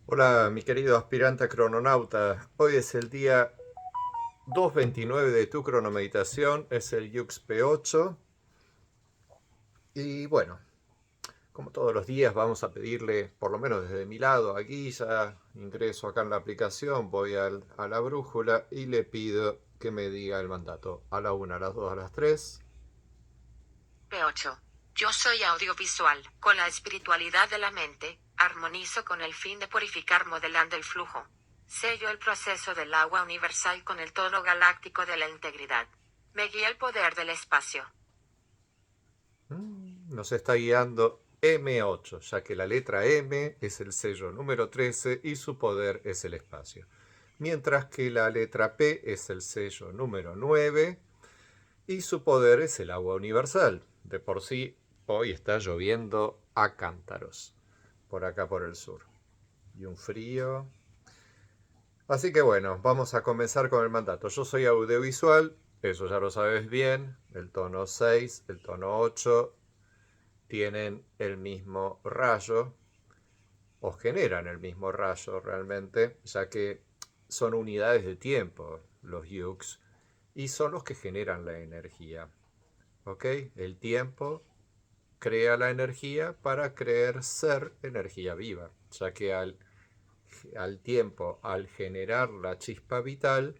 Hola, mi querido aspirante a crononauta. Hoy es el día 229 de tu cronomeditación, es el YUX P8. Y bueno, como todos los días, vamos a pedirle, por lo menos desde mi lado, a Guilla. Ingreso acá en la aplicación, voy a la brújula y le pido que me diga el mandato a la una, a las 2, a las 3. P8. Yo soy audiovisual. Con la espiritualidad de la mente, armonizo con el fin de purificar modelando el flujo. Sello el proceso del agua universal con el tono galáctico de la integridad. Me guía el poder del espacio. Nos está guiando M8, ya que la letra M es el sello número 13 y su poder es el espacio. Mientras que la letra P es el sello número 9 y su poder es el agua universal. De por sí, hoy está lloviendo a cántaros, por acá por el sur. Y un frío. Así que bueno, vamos a comenzar con el mandato. Yo soy audiovisual, eso ya lo sabes bien. El tono 6, el tono 8 tienen el mismo rayo, o generan el mismo rayo realmente, ya que son unidades de tiempo, los yux, y son los que generan la energía. ¿Ok? El tiempo crea la energía para creer ser energía viva, ya que al tiempo, al generar la chispa vital,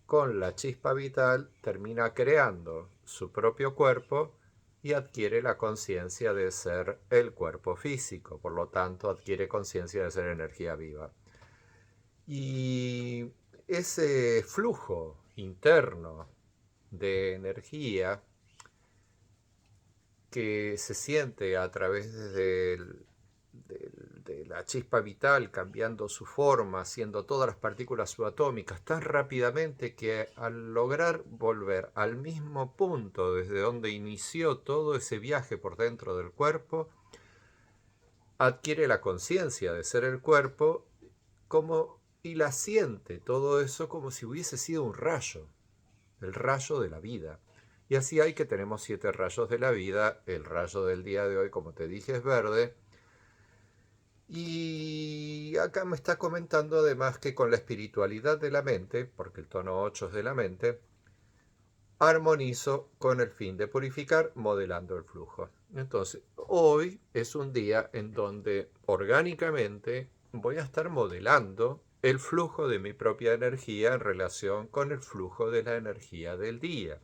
con la chispa vital termina creando su propio cuerpo y adquiere la conciencia de ser el cuerpo físico, por lo tanto adquiere conciencia de ser energía viva. Y ese flujo interno de energía que se siente a través de la chispa vital cambiando su forma, haciendo todas las partículas subatómicas tan rápidamente que al lograr volver al mismo punto desde donde inició todo ese viaje por dentro del cuerpo, adquiere la conciencia de ser el cuerpo como y la siente todo eso como si hubiese sido un rayo, el rayo de la vida. Y así hay que tenemos 7 rayos de la vida. El rayo del día de hoy, como te dije, es verde. Y acá me está comentando además que con la espiritualidad de la mente, porque el tono 8 es de la mente, armonizo con el fin de purificar modelando el flujo. Entonces, hoy es un día en donde orgánicamente voy a estar modelando el flujo de mi propia energía en relación con el flujo de la energía del día,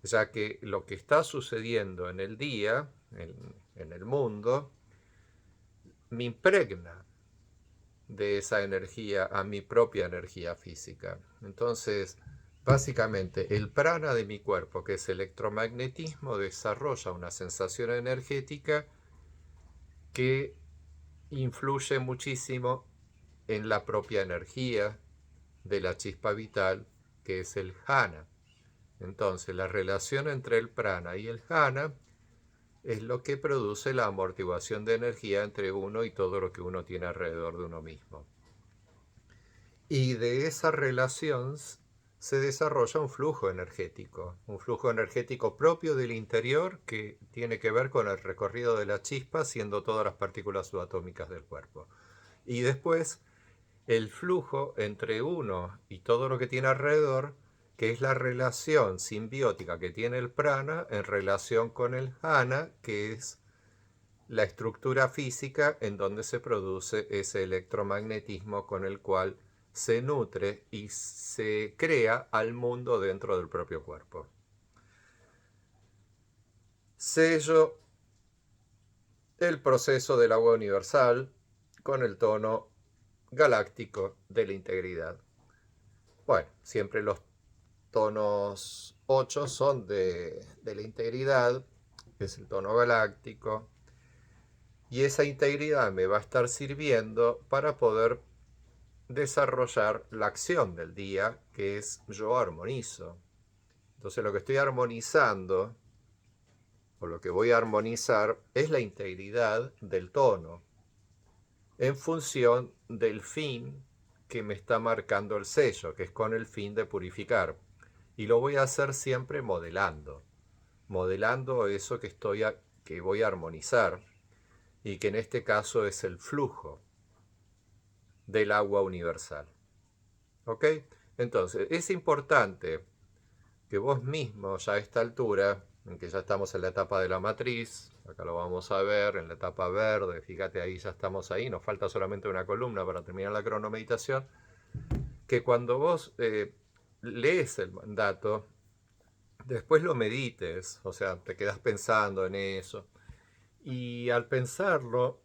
ya que lo que está sucediendo en el día, en el mundo, me impregna de esa energía a mi propia energía física. Entonces, básicamente, el prana de mi cuerpo, que es electromagnetismo, desarrolla una sensación energética que influye muchísimo en la propia energía de la chispa vital, que es el jhana. Entonces, la relación entre el prana y el jhana es lo que produce la amortiguación de energía entre uno y todo lo que uno tiene alrededor de uno mismo. Y de esa relación se desarrolla un flujo energético propio del interior que tiene que ver con el recorrido de la chispa, siendo todas las partículas subatómicas del cuerpo. Y después el flujo entre uno y todo lo que tiene alrededor, que es la relación simbiótica que tiene el prana en relación con el jhana, que es la estructura física en donde se produce ese electromagnetismo con el cual se nutre y se crea al mundo dentro del propio cuerpo. Sello el proceso del agua universal con el tono galáctico de la integridad. Bueno, siempre los tonos 8 son de la integridad, que es el tono galáctico, y esa integridad me va a estar sirviendo para poder desarrollar la acción del día, que es yo armonizo. Entonces lo que estoy armonizando, o lo que voy a armonizar, es la integridad del tono, en función del fin que me está marcando el sello, que es con el fin de purificar. Y lo voy a hacer siempre modelando eso que voy a armonizar, y que en este caso es el flujo. del agua universal. ¿Ok? Entonces, es importante que vos mismo ya a esta altura, en que ya estamos en la etapa de la matriz, acá lo vamos a ver, en la etapa verde, fíjate ahí ya estamos ahí, nos falta solamente una columna para terminar la cronomeditación, que cuando vos lees el mandato, después lo medites, o sea, te quedas pensando en eso, y al pensarlo,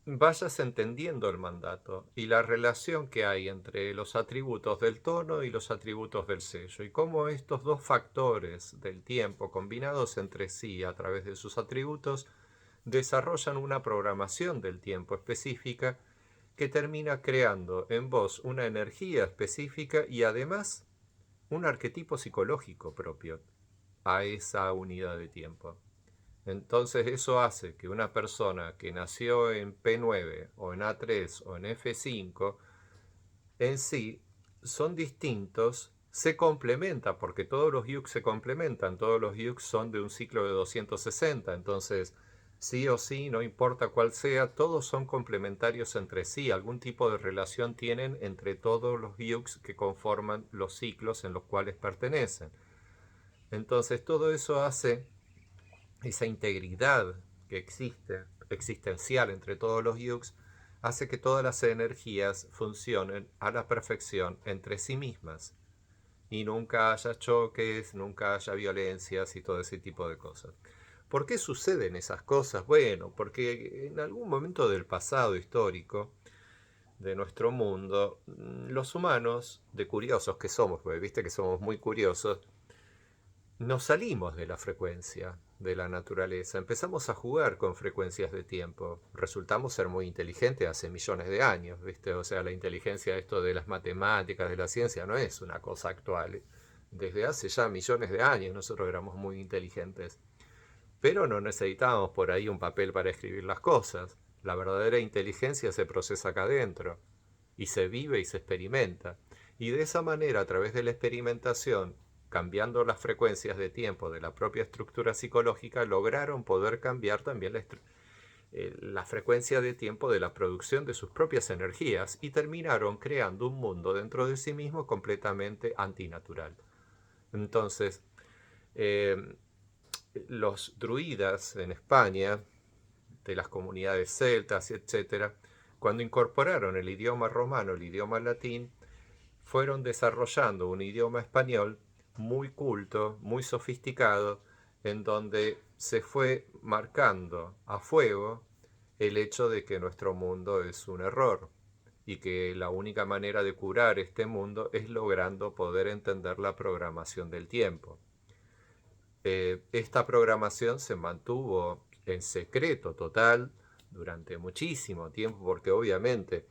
vayas entendiendo el mandato y la relación que hay entre los atributos del tono y los atributos del sello, y cómo estos dos factores del tiempo combinados entre sí a través de sus atributos desarrollan una programación del tiempo específica que termina creando en vos una energía específica y además un arquetipo psicológico propio a esa unidad de tiempo. Entonces eso hace que una persona que nació en P9 o en A3 o en F5 en sí son distintos, se complementan, porque todos los yux se complementan, todos los yux son de un ciclo de 260, entonces sí o sí, no importa cuál sea, todos son complementarios entre sí, algún tipo de relación tienen entre todos los yux que conforman los ciclos en los cuales pertenecen. Entonces todo eso hace esa integridad que existe, existencial entre todos los yux, hace que todas las energías funcionen a la perfección entre sí mismas y nunca haya choques, nunca haya violencias y todo ese tipo de cosas. ¿Por qué suceden esas cosas? Bueno, porque en algún momento del pasado histórico de nuestro mundo, los humanos, de curiosos que somos, porque viste que somos muy curiosos, nos salimos de la frecuencia de la naturaleza, empezamos a jugar con frecuencias de tiempo, resultamos ser muy inteligentes hace millones de años, ¿viste? O sea, la inteligencia, esto de las matemáticas, de la ciencia, no es una cosa actual. Desde hace ya millones de años nosotros éramos muy inteligentes, pero no necesitábamos por ahí un papel para escribir las cosas. La verdadera inteligencia se procesa acá adentro, y se vive y se experimenta. Y de esa manera, a través de la experimentación, cambiando las frecuencias de tiempo de la propia estructura psicológica, lograron poder cambiar también la frecuencia de tiempo de la producción de sus propias energías y terminaron creando un mundo dentro de sí mismo completamente antinatural. Entonces, eh, los druidas en España, de las comunidades celtas, etcétera, cuando incorporaron el idioma romano, el idioma latín, fueron desarrollando un idioma español muy culto, muy sofisticado, en donde se fue marcando a fuego el hecho de que nuestro mundo es un error y que la única manera de curar este mundo es logrando poder entender la programación del tiempo. Esta programación se mantuvo en secreto total durante muchísimo tiempo porque obviamente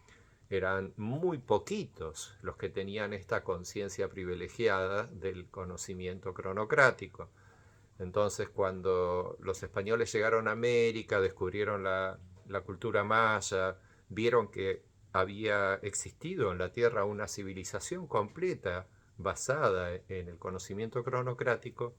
eran muy poquitos los que tenían esta conciencia privilegiada del conocimiento cronocrático. Entonces, cuando los españoles llegaron a América, descubrieron la cultura maya, vieron que había existido en la Tierra una civilización completa basada en el conocimiento cronocrático,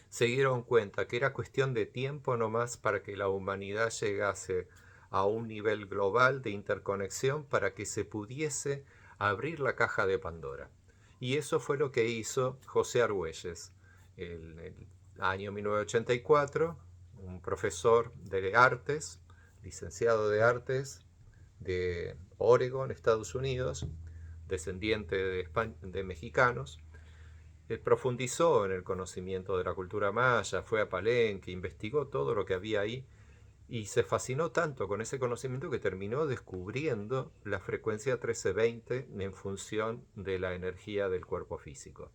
se dieron cuenta que era cuestión de tiempo nomás para que la humanidad llegase a un nivel global de interconexión para que se pudiese abrir la caja de Pandora. Y eso fue lo que hizo José Argüelles en el año 1984, un profesor de artes, licenciado de artes de Oregon, Estados Unidos, descendiente de mexicanos. Profundizó en el conocimiento de la cultura maya, fue a Palenque, investigó todo lo que había ahí y se fascinó tanto con ese conocimiento que terminó descubriendo la frecuencia 1320 en función de la energía del cuerpo físico.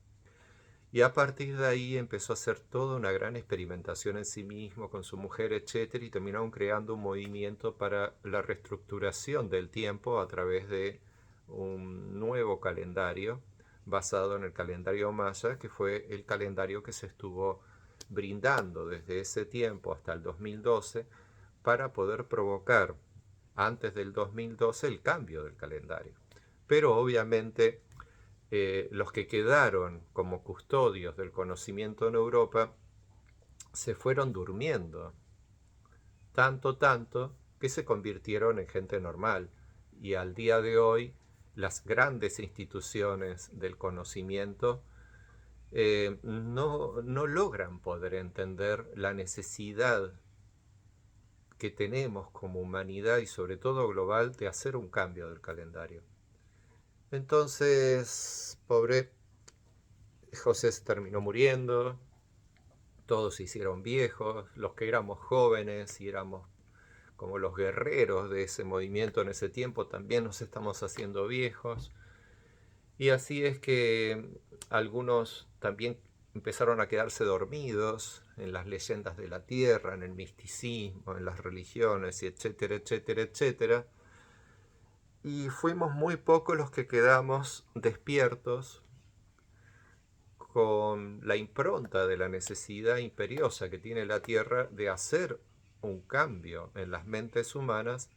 Y a partir de ahí empezó a hacer toda una gran experimentación en sí mismo, con su mujer, etcétera, y terminaron creando un movimiento para la reestructuración del tiempo a través de un nuevo calendario basado en el calendario maya, que fue el calendario que se estuvo brindando desde ese tiempo hasta el 2012 para poder provocar antes del 2012 el cambio del calendario. Pero obviamente los que quedaron como custodios del conocimiento en Europa se fueron durmiendo tanto que se convirtieron en gente normal. Y al día de hoy, las grandes instituciones del conocimiento no logran poder entender la necesidad que tenemos como humanidad y sobre todo global de hacer un cambio del calendario. Entonces, pobre José se terminó muriendo, todos se hicieron viejos, los que éramos jóvenes y éramos como los guerreros de ese movimiento en ese tiempo, también nos estamos haciendo viejos. Y así es que algunos también empezaron a quedarse dormidos en las leyendas de la tierra, en el misticismo, en las religiones, y etcétera, etcétera, etcétera. Y fuimos muy pocos los que quedamos despiertos con la impronta de la necesidad imperiosa que tiene la Tierra de hacer un cambio en las mentes humanas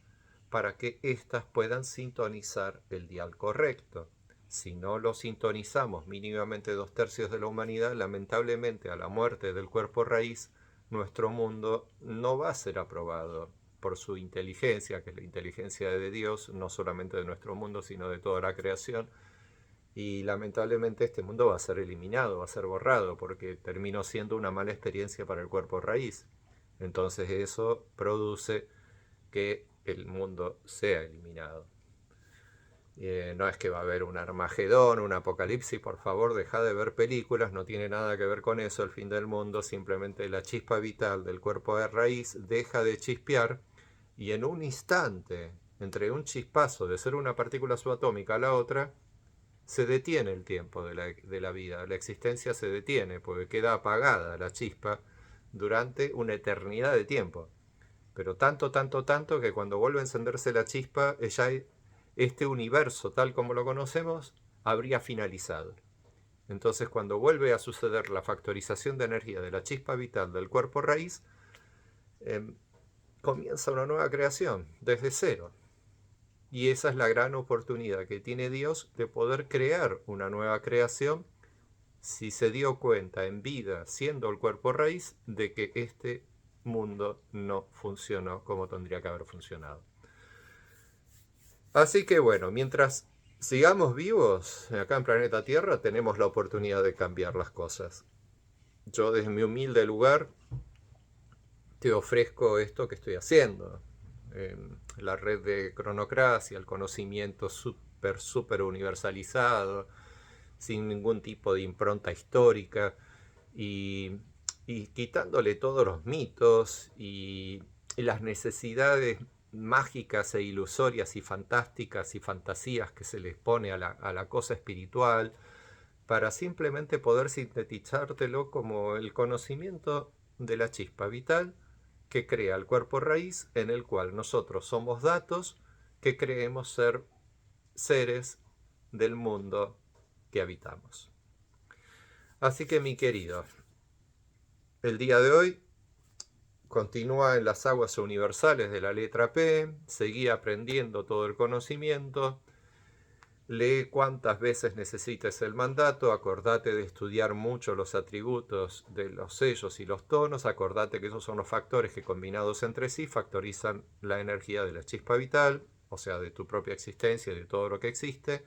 para que éstas puedan sintonizar el dial correcto. Si no lo sintonizamos mínimamente 2/3 de la humanidad, lamentablemente a la muerte del cuerpo raíz, nuestro mundo no va a ser aprobado por su inteligencia, que es la inteligencia de Dios, no solamente de nuestro mundo, sino de toda la creación. Y lamentablemente este mundo va a ser eliminado, va a ser borrado, porque terminó siendo una mala experiencia para el cuerpo raíz. Entonces eso produce que el mundo sea eliminado. No es que va a haber un Armagedón, un apocalipsis, por favor, deja de ver películas, no tiene nada que ver con eso, el fin del mundo, simplemente la chispa vital del cuerpo de raíz deja de chispear y en un instante, entre un chispazo de ser una partícula subatómica a la otra, se detiene el tiempo de la vida, la existencia se detiene porque queda apagada la chispa durante una eternidad de tiempo. Pero tanto, tanto, tanto que cuando vuelve a encenderse la chispa, este universo tal como lo conocemos habría finalizado. Entonces cuando vuelve a suceder la factorización de energía de la chispa vital del cuerpo raíz, comienza una nueva creación, desde cero. Y esa es la gran oportunidad que tiene Dios de poder crear una nueva creación si se dio cuenta en vida, siendo el cuerpo raíz, de que este mundo no funcionó como tendría que haber funcionado. Así que bueno, mientras sigamos vivos acá en planeta Tierra, tenemos la oportunidad de cambiar las cosas. Yo desde mi humilde lugar te ofrezco esto que estoy haciendo. La red de Cronocracia, el conocimiento súper universalizado, sin ningún tipo de impronta histórica y quitándole todos los mitos y las necesidades mágicas e ilusorias y fantásticas y fantasías que se les pone a la cosa espiritual, para simplemente poder sintetizártelo como el conocimiento de la chispa vital que crea el cuerpo raíz, en el cual nosotros somos datos que creemos ser seres del mundo que habitamos. Así que mi querido, el día de hoy continúa en las aguas universales de la letra P, seguí aprendiendo todo el conocimiento, lee cuantas veces necesites el mandato, acordate de estudiar mucho los atributos de los sellos y los tonos, acordate que esos son los factores que combinados entre sí factorizan la energía de la chispa vital, o sea, de tu propia existencia y de todo lo que existe.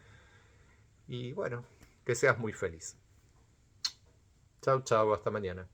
Y bueno, que seas muy feliz. Chau, chau, hasta mañana.